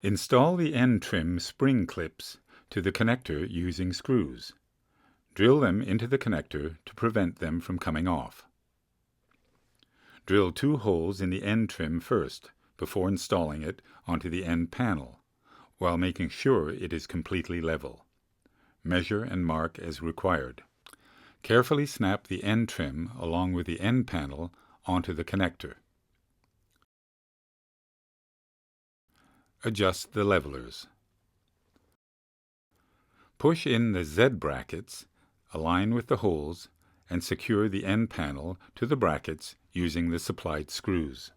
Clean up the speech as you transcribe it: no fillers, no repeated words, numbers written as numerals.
Install the end trim spring clips to the connector using screws. Drill them into the connector to prevent them from coming off. Drill 2 holes in the end trim first before installing it onto the end panel, while making sure it is completely level. Measure and mark as required. Carefully snap the end trim along with the end panel onto the connector. Adjust the levelers. Push in the Z brackets, align with the holes, and secure the end panel to the brackets using the supplied screws.